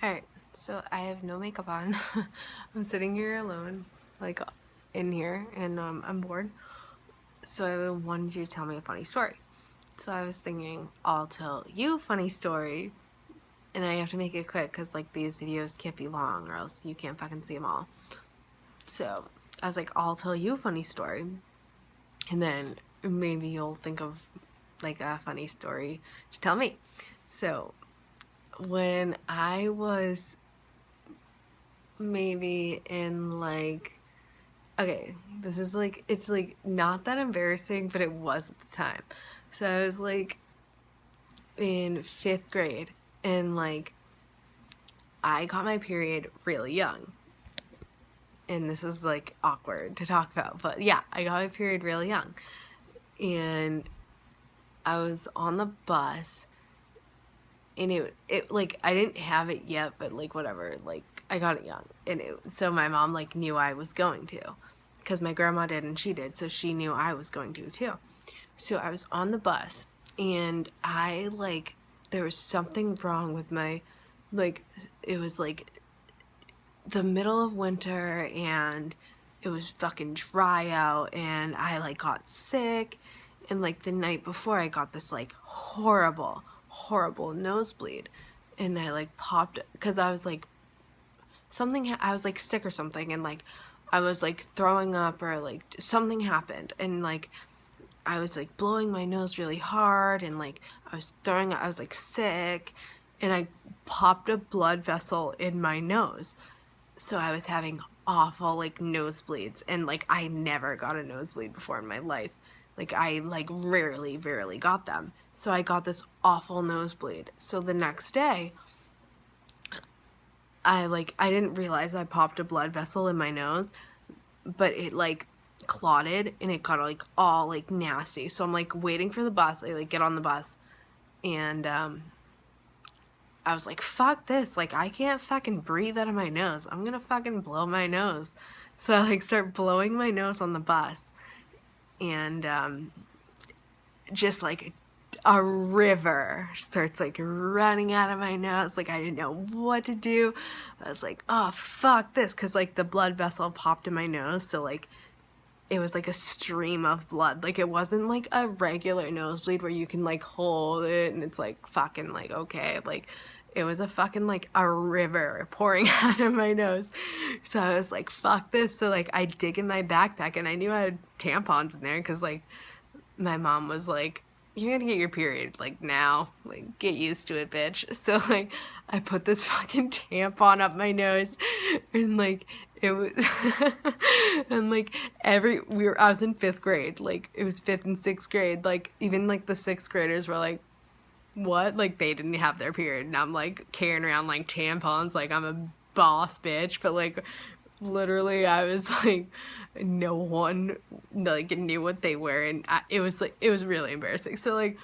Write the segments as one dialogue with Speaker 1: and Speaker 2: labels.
Speaker 1: Alright, so I have no makeup on. I'm sitting here alone, like in here, and I'm bored. So I wanted you to tell me a funny story. So I was thinking, I'll tell you a funny story, and I have to make it quick because like these videos can't be long or else you can't fucking see them all. So I was like, I'll tell you a funny story, and then maybe you'll think of like a funny story to tell me. So when I was maybe in like, okay, this is like, it's like not that embarrassing, but it was at the time. So I was like in 5th grade, and like I got my period really young. And this is like awkward to talk about, but yeah, I got my period really young. And I was on the bus, and it like I didn't have it yet, but like whatever, like I got it young, and so my mom like knew I was going to, because my grandma did and she did, so she knew I was going to too. So I was on the bus, and I like there was something wrong with my, like, it was like the middle of winter, and it was fucking dry out, and I like got sick, and like the night before I got this like horrible nosebleed, and I like popped because I was like I was like sick or something, and like I was like throwing up, or like something happened, and like I was like blowing my nose really hard, and like I was like sick, and I popped a blood vessel in my nose. So I was having awful like nosebleeds, and like I never got a nosebleed before in my life. Like I like rarely got them. So I got this awful nosebleed. So the next day, I didn't realize I popped a blood vessel in my nose, but it like clotted, and it got like all like nasty. So I'm like waiting for the bus. I like get on the bus, and I was like, fuck this. Like, I can't fucking breathe out of my nose. I'm gonna fucking blow my nose. So I like start blowing my nose on the bus, and just like a river starts like running out of my nose. Like, I didn't know what to do. I was like, oh, fuck this. Cause like the blood vessel popped in my nose. So like it was like a stream of blood. Like, it wasn't like a regular nosebleed where you can like hold it and it's like fucking like okay. Like, it was a fucking like a river pouring out of my nose. So I was like, fuck this. So like I dig in my backpack, and I knew I had tampons in there because like my mom was like, you're gonna get your period like now, like get used to it, bitch. So like I put this fucking tampon up my nose, and like it was and like I was in 5th grade, like it was 5th and 6th grade, like even like the 6th graders were like, what? Like they didn't have their period, and I'm like carrying around like tampons like I'm a boss bitch. But like literally I was like, no one like knew what they were, and it was like it was really embarrassing. So like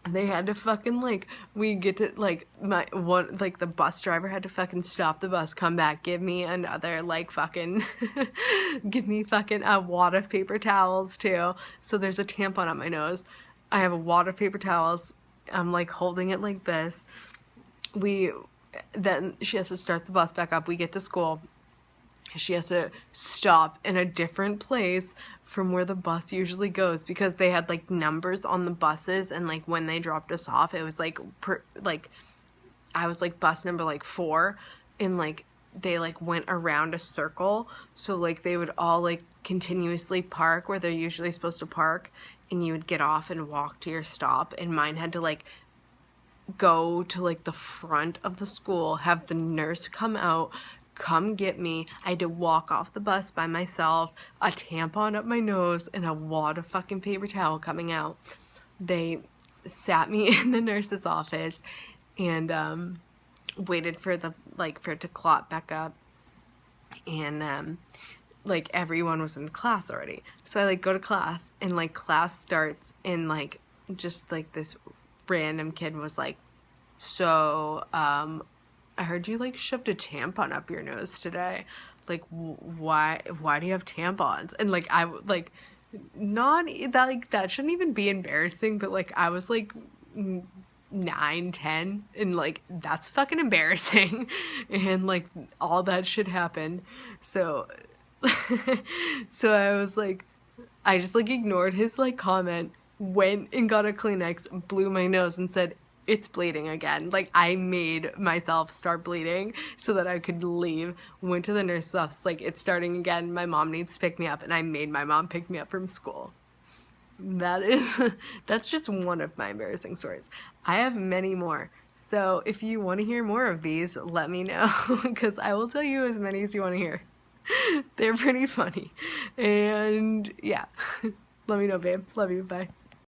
Speaker 1: they had to fucking like we get to like my one like the bus driver had to fucking stop the bus, come back, give me another like fucking give me fucking a wad of paper towels too. So there's a tampon on my nose. I have a wad of paper towels. I'm like holding it like this. We Then she has to start the bus back up. We get to school. She has to stop in a different place from where the bus usually goes, because they had like numbers on the buses, and like when they dropped us off it was like like I was like bus number like 4, and like they like went around a circle, so like they would all like continuously park where they're usually supposed to park, and you would get off and walk to your stop, and mine had to like go to like the front of the school, have the nurse come out, come get me. I had to walk off the bus by myself, a tampon up my nose, and a wad of fucking paper towel coming out. They sat me in the nurse's office, and waited for the like for it to clot back up, and like everyone was in class already. So I like go to class, and like class starts, and like just like this random kid was like, so I heard you like shoved a tampon up your nose today. Like, why do you have tampons? And like like not that, like that shouldn't even be embarrassing, but like I was like 9, 10, and like that's fucking embarrassing. And like all that shit happened. So so I was like, I just like ignored his like comment, went and got a Kleenex, blew my nose and said, it's bleeding again. Like I made myself start bleeding so that I could leave. Went to the nurse's office, like it's starting again. My mom needs to pick me up, and I made my mom pick me up from school. That's just one of my embarrassing stories. I have many more. So if you want to hear more of these, let me know because I will tell you as many as you want to hear. They're pretty funny. And yeah, let me know, babe. Love you. Bye.